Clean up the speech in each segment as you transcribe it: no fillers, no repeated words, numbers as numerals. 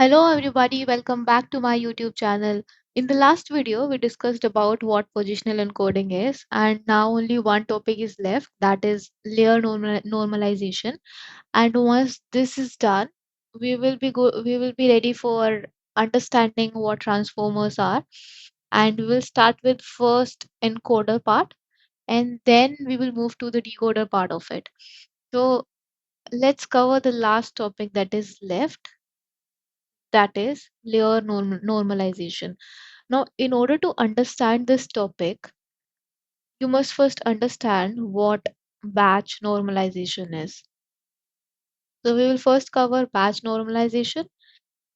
Hello everybody, welcome back to my YouTube channel. In the last video, we discussed about what positional encoding is, and now only one topic is left, that is normalization. And once this is done, we will be ready for understanding what transformers are, and we will start with first encoder part, and then we will move to the decoder part of it. So let's cover the last topic that is left, that is normalization. Now, in order to understand this topic, you must first understand what batch normalization is. So, we will first cover batch normalization.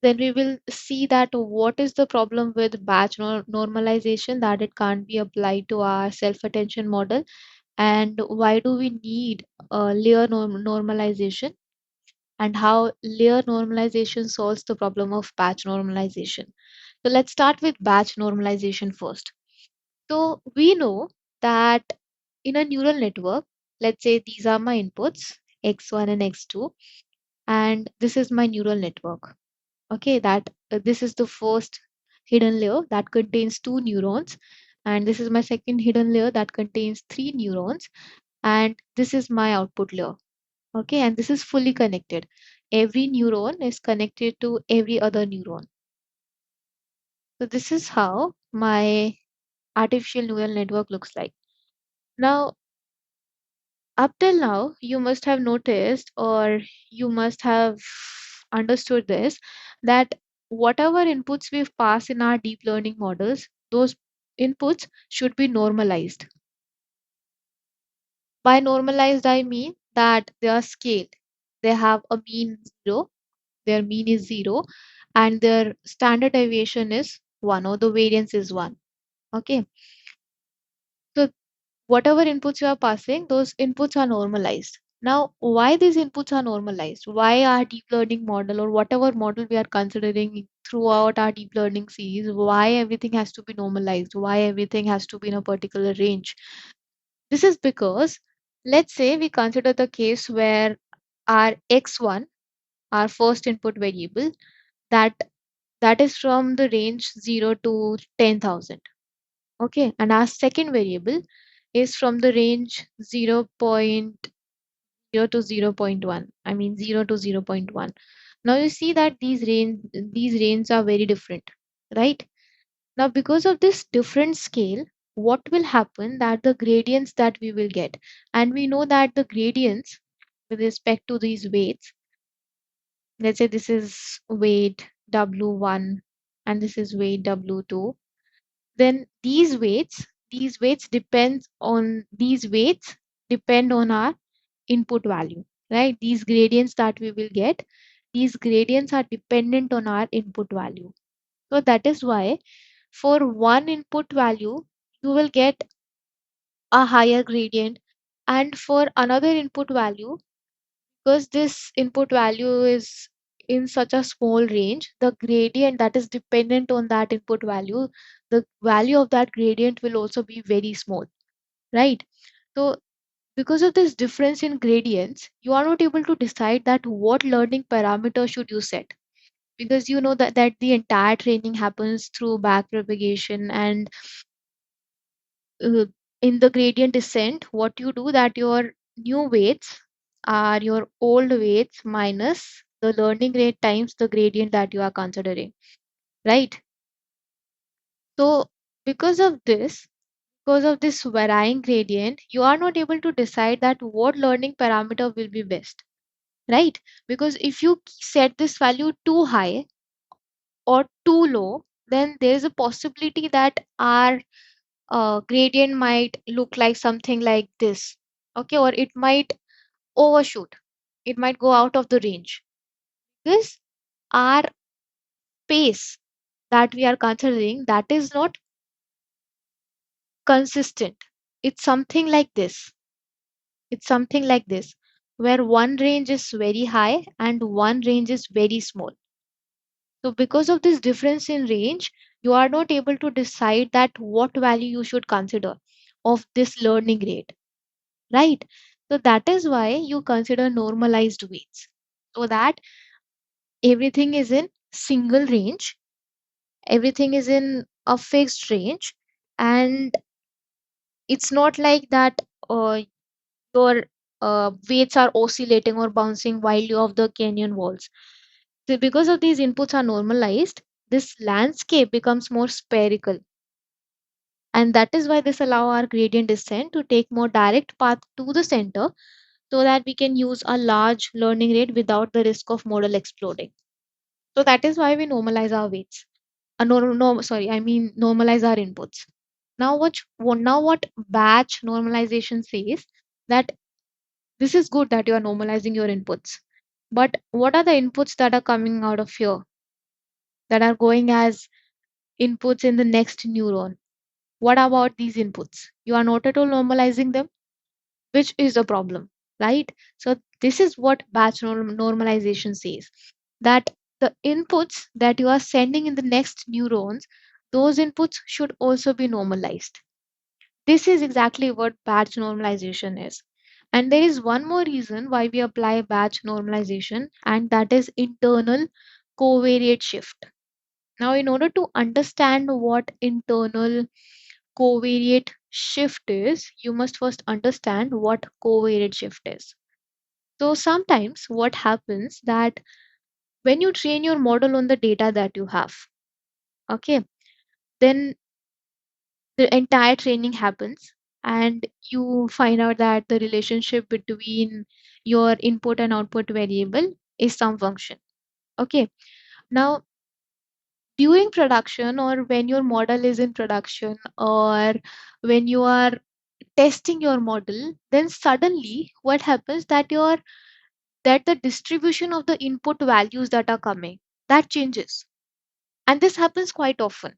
Then we will see that what is the problem with batch normalization, that it can't be applied to our self-attention model, and why do we need layer normalization, and how layer normalization solves the problem of batch normalization. So let's start with batch normalization first. So we know that in a neural network, let's say these are my inputs, x1 and x2, and this is my neural network. Okay, that this is the first hidden layer that contains two neurons, and this is my second hidden layer that contains three neurons, and this is my output layer. Okay, and this is fully connected. Every neuron is connected to every other neuron. So this is how my artificial neural network looks like. Now, up till now, you must have noticed, or you must have understood this, that whatever inputs we've passed in our deep learning models, those inputs should be normalized. By normalized, I mean that they are scaled. They have a mean zero, their mean is zero, and their standard deviation is one, or the variance is one. Okay. So whatever inputs you are passing, those inputs are normalized. Now, why these inputs are normalized? Why our deep learning model, or whatever model we are considering throughout our deep learning series, why everything has to be normalized? Why everything has to be in a particular range? This is because, let's say we consider the case where our x1, our first input variable, that that is from the range 0 to 10,000. Okay, and our second variable is from the range 0.0 to 0.1. I mean 0 to 0.1. Now you see that these ranges are very different, right? Now because of this different scale, what will happen, that the gradients that we will get, and we know that the gradients with respect to these weights, let's say this is weight W1 and this is weight W2, then these weights depend on our input value, right? These gradients that we will get, these gradients are dependent on our input value. So that is why for one input value you will get a higher gradient, and for another input value, because this input value is in such a small range, the gradient that is dependent on that input value, the value of that gradient will also be very small, right? So because of this difference in gradients, you are not able to decide that what learning parameter should you set, because you know that the entire training happens through backpropagation, and uh, in the gradient descent, what you do, that your new weights are your old weights minus the learning rate times the gradient that you are considering, right? So because of this, because of this varying gradient, you are not able to decide that what learning parameter will be best, right? Because if you set this value too high or too low, then there is a possibility that our gradient might look like something like this, okay, or it might overshoot, it might go out of the range. This our pace that we are considering, that is not consistent. It's something like this. It's something like this, where one range is very high and one range is very small. So because of this difference in range, you are not able to decide that what value you should consider of this learning rate, right? So that is why you consider normalized weights, so that everything is in single range. Everything is in a fixed range, and it's not like that your weights are oscillating or bouncing wildly off the canyon walls. So because of these inputs are normalized, this landscape becomes more spherical. And that is why this allow our gradient descent to take more direct path to the center so that we can use a large learning rate without the risk of model exploding. So that is why we normalize our weights. I mean normalize our inputs. Now what batch normalization says that this is good that you are normalizing your inputs. But what are the inputs that are coming out of here that are going as inputs in the next neuron? What about these inputs? You are not at all normalizing them, which is a problem, right? So this is what normalization says, that the inputs that you are sending in the next neurons, those inputs should also be normalized. This is exactly what batch normalization is. And there is one more reason why we apply batch normalization, and that is internal covariate shift. Now, in order to understand what internal covariate shift is, you must first understand what covariate shift is. So sometimes what happens that when you train your model on the data that you have, okay, then the entire training happens and you find out that the relationship between your input and output variable is some function. Okay. Now, during production or when your model is in production or when you are testing your model, then suddenly what happens that the distribution of the input values that are coming, that changes. And this happens quite often.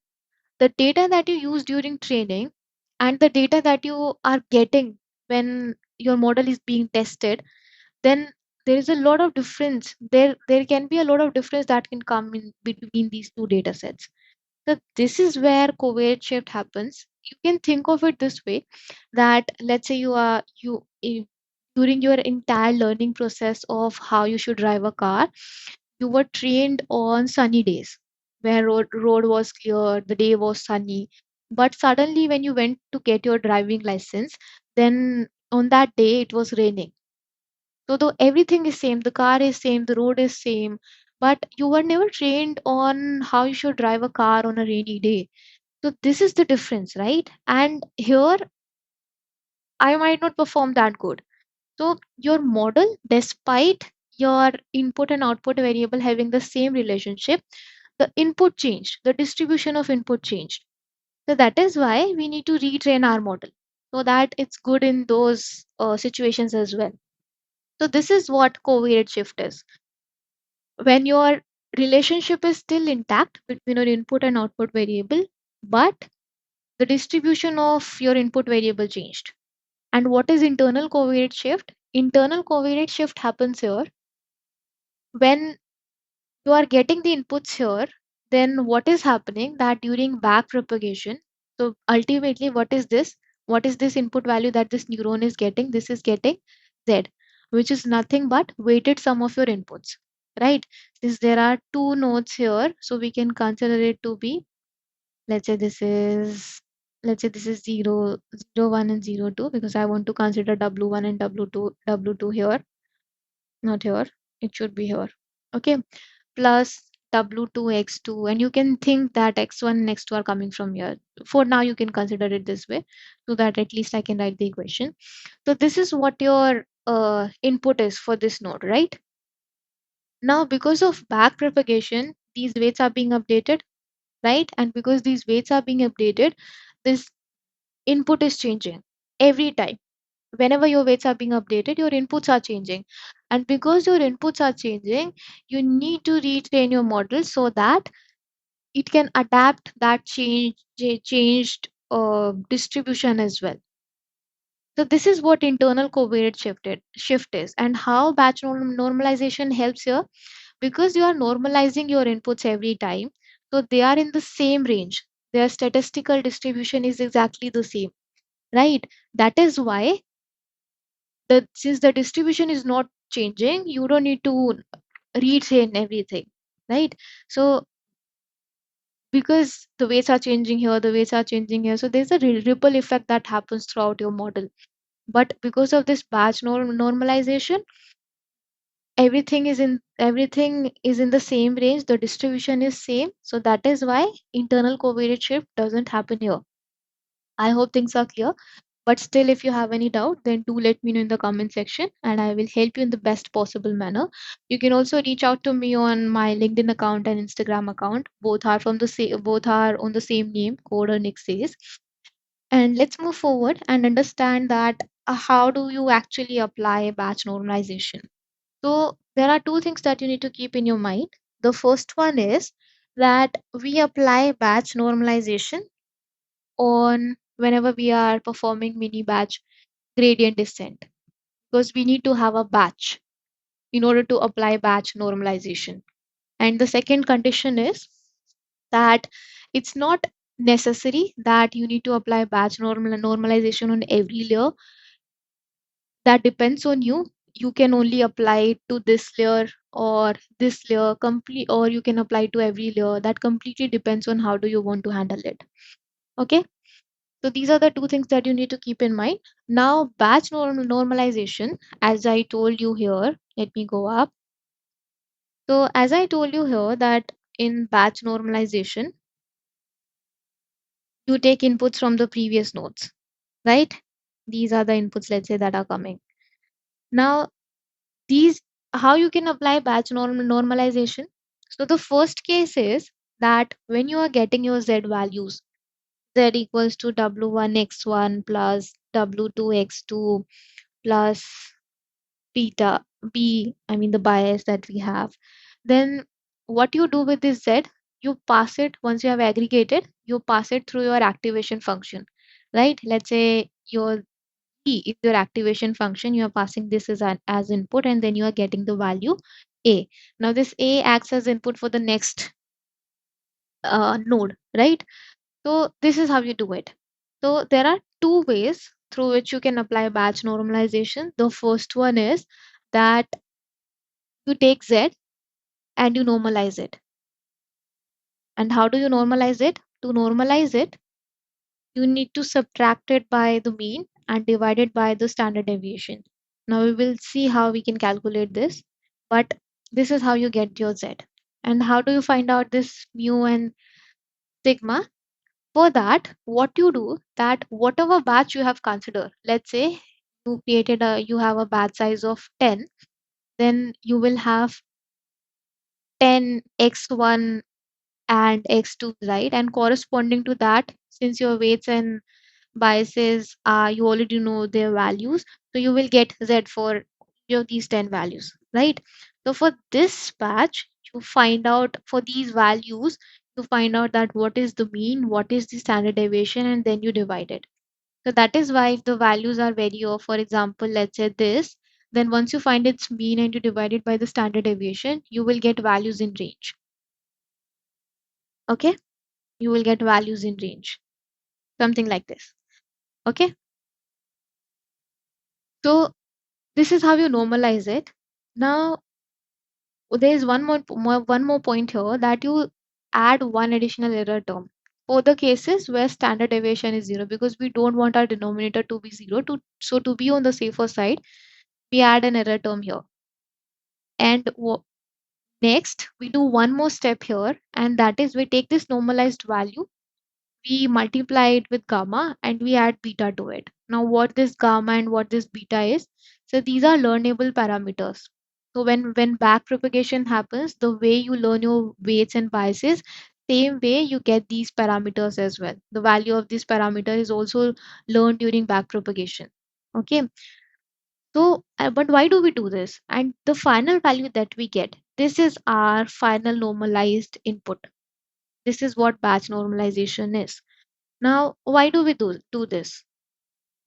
The data that you use during training and the data that you are getting when your model is being tested, then there is a lot of difference. There can be a lot of difference that can come in between these two data sets. So this is where covariate shift happens. You can think of it this way, that let's say during your entire learning process of how you should drive a car, you were trained on sunny days where road was clear, the day was sunny. But suddenly when you went to get your driving license, then on that day it was raining. So though everything is same, the car is same, the road is same, but you were never trained on how you should drive a car on a rainy day. So this is the difference, right? And here I might not perform that good. So your model, despite your input and output variable having the same relationship, the input changed, the distribution of input changed. So that is why we need to retrain our model so that it's good in those situations as well. So this is what covariate shift is. When your relationship is still intact between your input and output variable, but the distribution of your input variable changed. And what is internal covariate shift? Internal covariate shift happens here when you are getting the inputs here, then what is happening that during back propagation, so ultimately what is this input value that this neuron is getting? This is getting z, which is nothing but weighted sum of your inputs, right? Since there are two nodes here, so we can consider it to be, let's say this is let's say this is 0 0 1 and 0 2, because I want to consider w1 and w2 here, not here, it should be here. Okay, plus W2 X2, and you can think that X1 and X2 are coming from here. For now, you can consider it this way so that at least I can write the equation. So this is what your input is for this node, right? Now, because of back propagation, these weights are being updated, right? And because these weights are being updated, this input is changing every time. Whenever your weights are being updated, your inputs are changing. And because your inputs are changing, you need to retrain your model so that it can adapt that changed distribution as well. So this is what internal covariate shift is, and how batch normalization helps here, because you are normalizing your inputs every time, so they are in the same range. Their statistical distribution is exactly the same, right? That is why since the distribution is not changing, you don't need to retrain everything. right? So because the weights are changing here, the weights are changing here, so there's a ripple effect that happens throughout your model. But because of this batch normalization, everything is in the same range, the distribution is same, so that is why internal covariate shift doesn't happen here. I hope things are clear. But still, if you have any doubt, then do let me know in the comment section and I will help you in the best possible manner. You can also reach out to me on my LinkedIn account and Instagram account. Both are on the same name, Code or Nick says. And let's move forward and understand that how do you actually apply batch normalization. So there are two things that you need to keep in your mind. The first one is that we apply batch normalization on whenever we are performing mini batch gradient descent, because we need to have a batch in order to apply batch normalization. And the second condition is that it's not necessary that you need to apply batch normalization on every layer. That depends on you. You can only apply it to this layer or this layer complete, or you can apply to every layer. That completely depends on how do you want to handle it. Okay. So these are the two things that you need to keep in mind. Now, batch normalization, as I told you here, let me go up. So as I told you here that in batch normalization, you take inputs from the previous nodes, right? These are the inputs, let's say, that are coming. Now, these how you can apply batch normalization. So the first case is that when you are getting your z values, z equals to w1 x1 plus w2 x2 plus beta b, I mean the bias that we have, then what you do with this z, you pass it once you have aggregated, you pass it through your activation function, right? Let's say your e is your activation function, you are passing this as input and then you are getting the value a. Now this a acts as input for the next node, right? So this is how you do it. So there are two ways through which you can apply batch normalization. The first one is that you take z and you normalize it. And how do you normalize it? To normalize it, you need to subtract it by the mean and divide it by the standard deviation. Now we will see how we can calculate this, but this is how you get your z. And how do you find out this mu and sigma? For that, what you do that whatever batch you have considered, let's say you have a batch size of 10, then you will have 10 x1 and x2, right? And corresponding to that, since your weights and biases are, you already know their values, so you will get z for these 10 values, right? So for this batch, you find out for these values, you find out that what is the mean, what is the standard deviation, and then you divide it. So that is why if the values are very off, for example, let's say this, then once you find its mean and you divide it by the standard deviation, you will get values in range. Okay, you will get values in range, something like this. Okay, so this is how you normalize it. Now there is one more point here, that you add one additional error term for the cases where standard deviation is 0, because we don't want our denominator to be 0. So to be on the safer side, we add an error term here. And next we do one more step here, and that is we take this normalized value, we multiply it with gamma and we add beta to it. Now what this gamma and what this beta is, so these are learnable parameters. So when back propagation happens, the way you learn your weights and biases, same way you get these parameters as well. The value of this parameter is also learned during back propagation. Okay, so but why do we do this? And the final value that we get, this is our final normalized input. This is what batch normalization is. Now, why do we do this?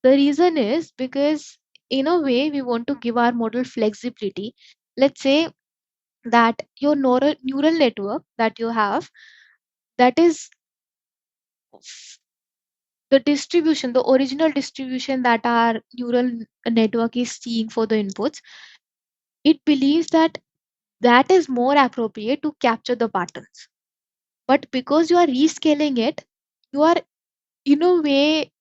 The reason is because, in a way, we want to give our model flexibility. Let's say that your neural network that you have, that is the distribution, the original distribution that our neural network is seeing for the inputs. It believes that that is more appropriate to capture the patterns. But because you are rescaling it, you are in a way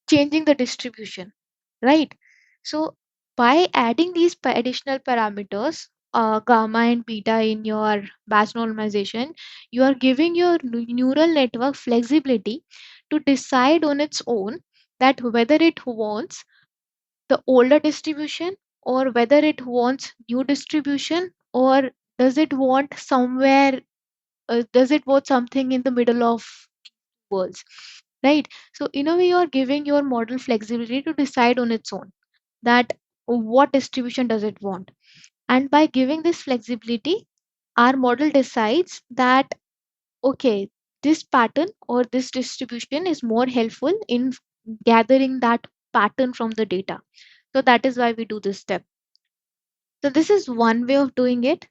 changing the distribution, right? So by adding these additional parameters, gamma and beta in your batch normalization, you are giving your neural network flexibility to decide on its own that whether it wants the older distribution or whether it wants new distribution, or does it want somewhere, does it want something in the middle of worlds, right? So in a way you're giving your model flexibility to decide on its own that what distribution does it want. And by giving this flexibility, our model decides that okay, this pattern or this distribution is more helpful in gathering that pattern from the data. So that is why we do this step. So this is one way of doing it.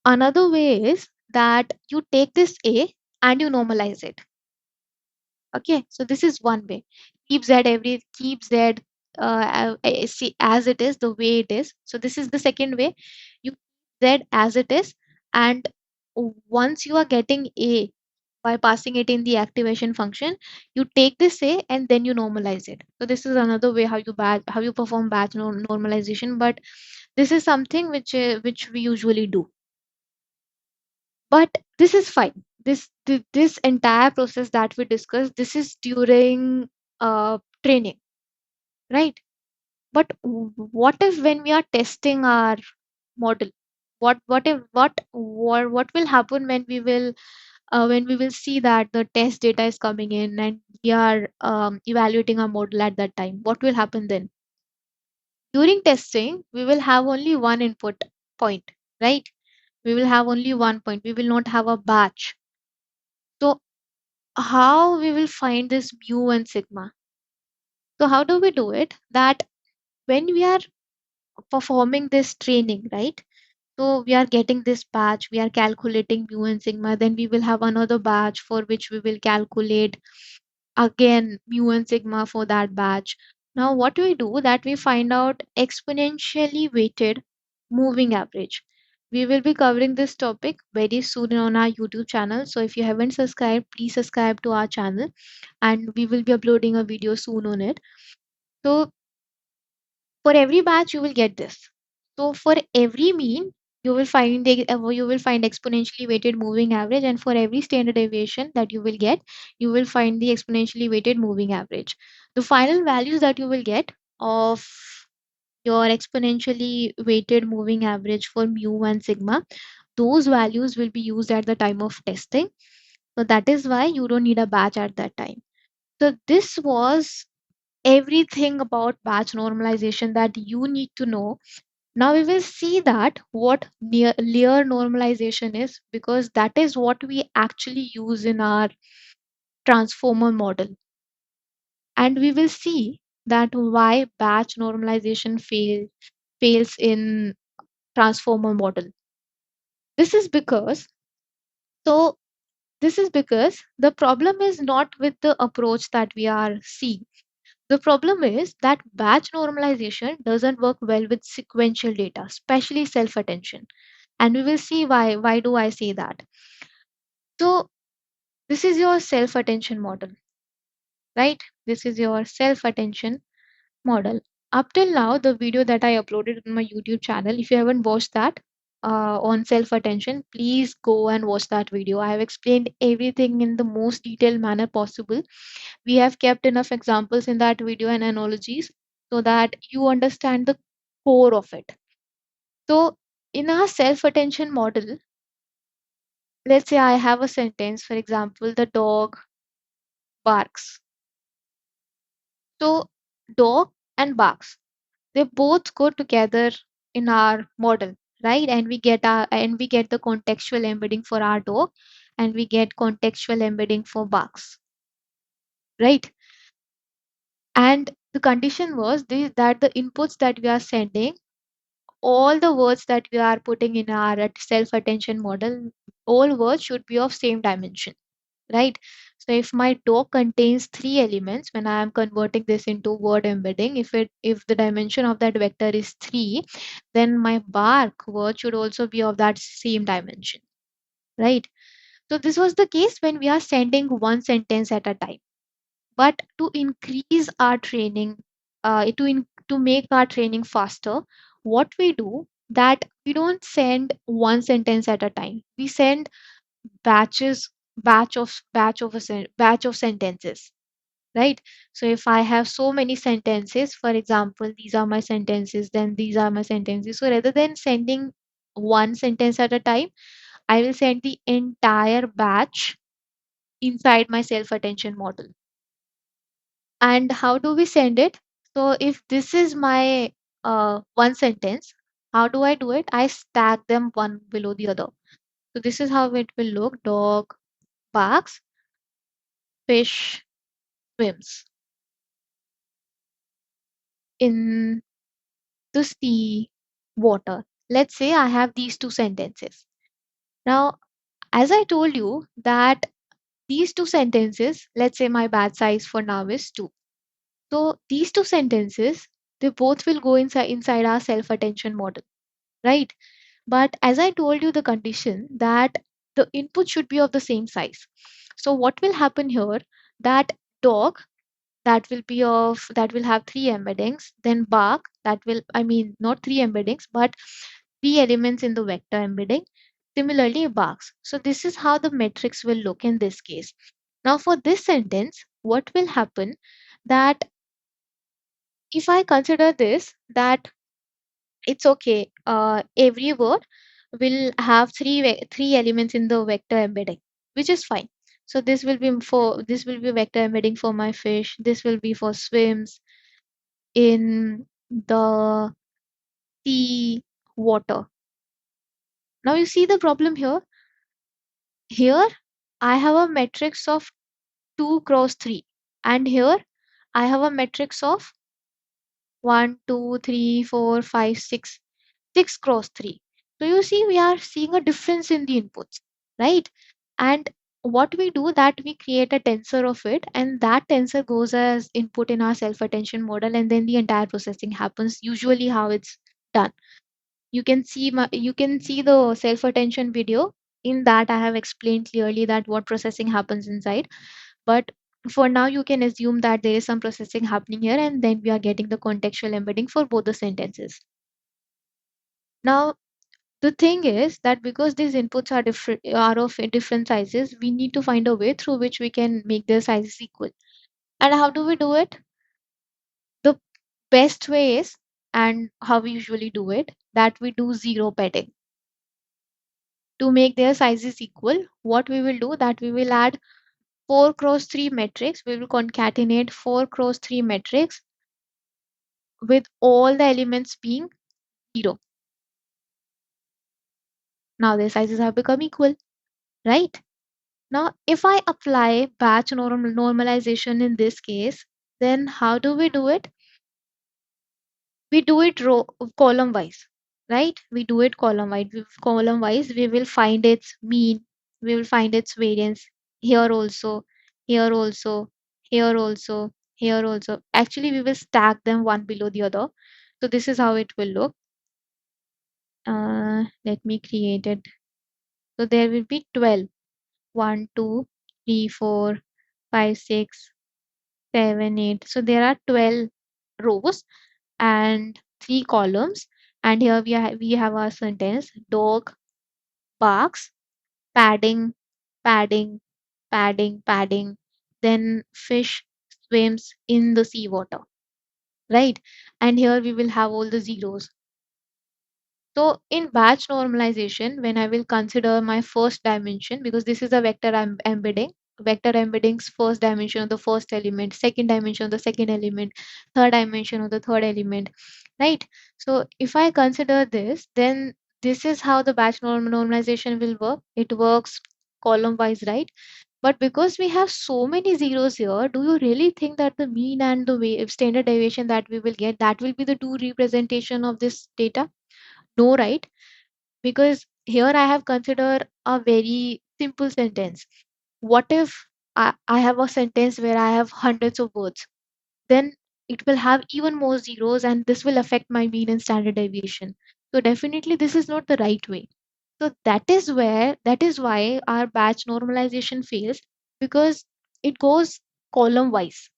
Another way is that you take this A and you normalize it. Okay, so this is one way. Keep Z see as it is, the way it is. So this is the second way. You keep Z as it is, and once you are getting A by passing it in the activation function, you take this A and then you normalize it. So this is another way how you perform batch normalization. But this is something which we usually do. But this is fine. This entire process that we discussed, this is during training, right? But what if when we are testing our model? What will happen when we will see that the test data is coming in and we are evaluating our model at that time? What will happen then? During testing, we will have only one input point, right? We will have only one point. We will not have a batch. So how we will find this mu and sigma? So how do we do it? That when we are performing this training, right? So we are getting this batch, we are calculating mu and sigma, then we will have another batch for which we will calculate again mu and sigma for that batch. Now what we do that we find out exponentially weighted moving average. We will be covering this topic very soon on our YouTube channel. So if you haven't subscribed, please subscribe to our channel and we will be uploading a video soon on it. So for every batch you will get this. So for every mean you will find exponentially weighted moving average, and for every standard deviation that you will find the exponentially weighted moving average. The final values that you will get of your exponentially weighted moving average for mu and sigma, those values will be used at the time of testing. So that is why you don't need a batch at that time. So this was everything about batch normalization that you need to know. Now we will see that what layer normalization is, because that is what we actually use in our transformer model. And we will see that why batch normalization fails in transformer model. This is because so this is because the problem is not with the approach that we are seeing. The problem is that batch normalization doesn't work well with sequential data, especially self-attention. And we will see why. Why do I say that? So this is your self-attention model, right? This is your self-attention model. Up till now, the video that I uploaded on my YouTube channel, if you haven't watched that on self-attention, please go and watch that video. I have explained everything in the most detailed manner possible. We have kept enough examples in that video and analogies so that you understand the core of it. So in our self-attention model, let's say I have a sentence, for example, the dog barks. So dog and barks, they both go together in our model, right? And we get the contextual embedding for our dog, and we get contextual embedding for barks, right? And the condition was that the inputs that we are sending, all the words that we are putting in our self-attention model, all words should be of same dimension. right? So if my dog contains three elements, when I am converting this into word embedding, if the dimension of that vector is three, then my bark word should also be of that same dimension, right? So this was the case when we are sending one sentence at a time. But to increase our training, to make our training faster, what we do that we don't send one sentence at a time. We send batches, batch of sentences, right? So if I have so many sentences, for example, these are my sentences, then these are my sentences. So rather than sending one sentence at a time, I will send the entire batch inside my self attention model. And how do we send it? So if this is my one sentence, how do I do it? I stack them one below the other. So this is how it will look. Dog barks, fish swims in the sea water. Let's say I have these two sentences. Now, as I told you that these two sentences, let's say my batch size for now is 2. So these two sentences, they both will go inside our self attention model, right? But as I told you, the condition that the input should be of the same size. So what will happen here? That dog that will have three embeddings, then bark that will, I mean, not three embeddings, but three elements in the vector embedding. Similarly, barks. So this is how the matrix will look in this case. Now for this sentence, what will happen that if I consider this, that it's okay. Every word will have three elements in the vector embedding, which is fine. So this will be vector embedding for my fish. This will be for swims in the sea water. Now you see the problem here. Here I have a matrix of 2 cross 3, and here I have a matrix of 1, 2, 3, 4, 5, 6. 6 cross 3. So you see, we are seeing a difference in the inputs, right? And what we do that we create a tensor of it, and that tensor goes as input in our self attention model, and then the entire processing happens. Usually, how it's done. You can see the self attention video. In that, I have explained clearly that what processing happens inside. But for now, you can assume that there is some processing happening here, and then we are getting the contextual embedding for both the sentences. Now, the thing is that because these inputs are of different sizes, we need to find a way through which we can make their sizes equal. And how do we do it? The best way is, and how we usually do it, that we do zero padding. To make their sizes equal, what we will do that we will add 4 cross 3 matrix. We will concatenate 4 cross 3 matrix with all the elements being 0. Now their sizes have become equal, right? Now, if I apply batch normalization in this case, then how do we do it? We do it column wise, right? We do it column wise. Column wise, we will find its mean, we will find its variance here also, here also, here also, here also. Actually, we will stack them one below the other. So this is how it will look. Let me create it. So there will be 12. 1, 2, 3, 4, 5, 6, 7, 8. So there are 12 rows and 3 columns. And here we have our sentence: dog barks, padding, padding, padding, padding. Then fish swims in the seawater, right? And here we will have all the zeros. So in batch normalization, when I will consider my first dimension, because this is a vector I'm embedding, vector embedding's first dimension of the first element, second dimension of the second element, third dimension of the third element, right? So if I consider this, then this is how the batch normalization will work. It works column wise, right? But because we have so many zeros here, do you really think that the mean and the standard deviation that we will get, that will be the true representation of this data? No, right? Because here I have considered a very simple sentence. What if I have a sentence where I have hundreds of words? Then it will have even more zeros, and this will affect my mean and standard deviation. So definitely this is not the right way. So that is why our batch normalization fails, because it goes column wise.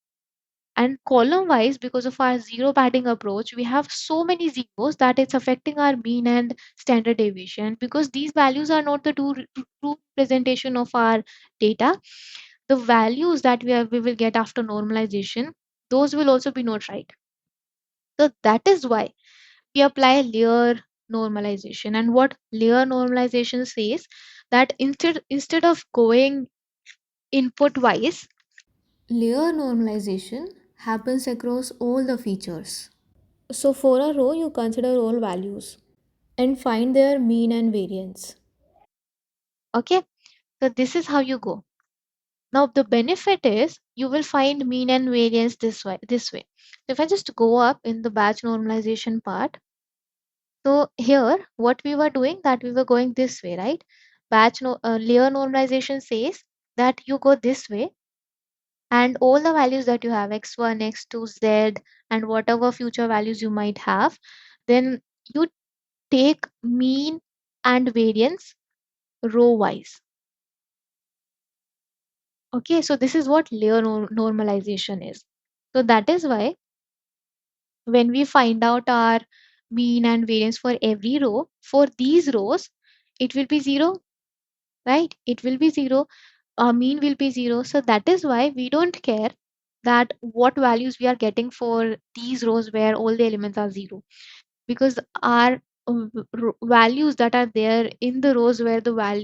And column wise, because of our zero padding approach, we have so many zeros that it's affecting our mean and standard deviation, because these values are not the true representation of our data. The values that we will get after normalization, those will also be not right. So that is why we apply layer normalization. And what layer normalization says, that instead of going input wise, layer normalization happens across all the features. So for a row, you consider all values and find their mean and variance. Okay, so this is how you go. Now the benefit is you will find mean and variance this way. So if I just go up in the batch normalization part, so here what we were doing, that we were going this way, right? Layer normalization says that you go this way, and all the values that you have, x1, x2, z, and whatever future values you might have, then you take mean and variance row wise. Okay, so this is what layer normalization is. So that is why when we find out our mean and variance for every row, for these rows, it will be zero, right? It will be zero. Our mean will be zero. So that is why we don't care that what values we are getting for these rows where all the elements are zero, because our values that are there in the rows where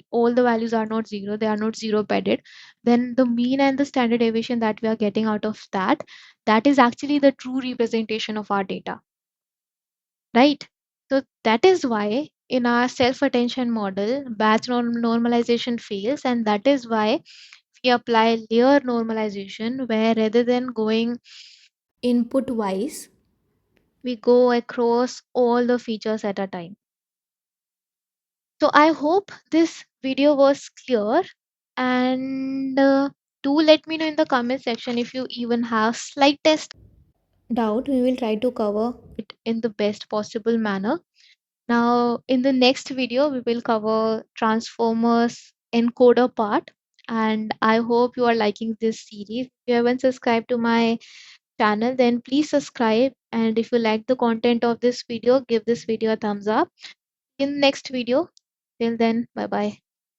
all the values are not zero, they are not zero padded, then the mean and the standard deviation that we are getting out of that, that is actually the true representation of our data, right? So that is why in our self-attention model, batch normalization fails, and that is why we apply layer normalization, where rather than going input wise, we go across all the features at a time. So I hope this video was clear, and do let me know in the comment section if you even have slightest doubt. We will try to cover it in the best possible manner. Now, in the next video, we will cover transformers encoder part, and I hope you are liking this series. If you haven't subscribed to my channel, then please subscribe. And if you like the content of this video, give this video a thumbs up. In next video, till then, bye bye.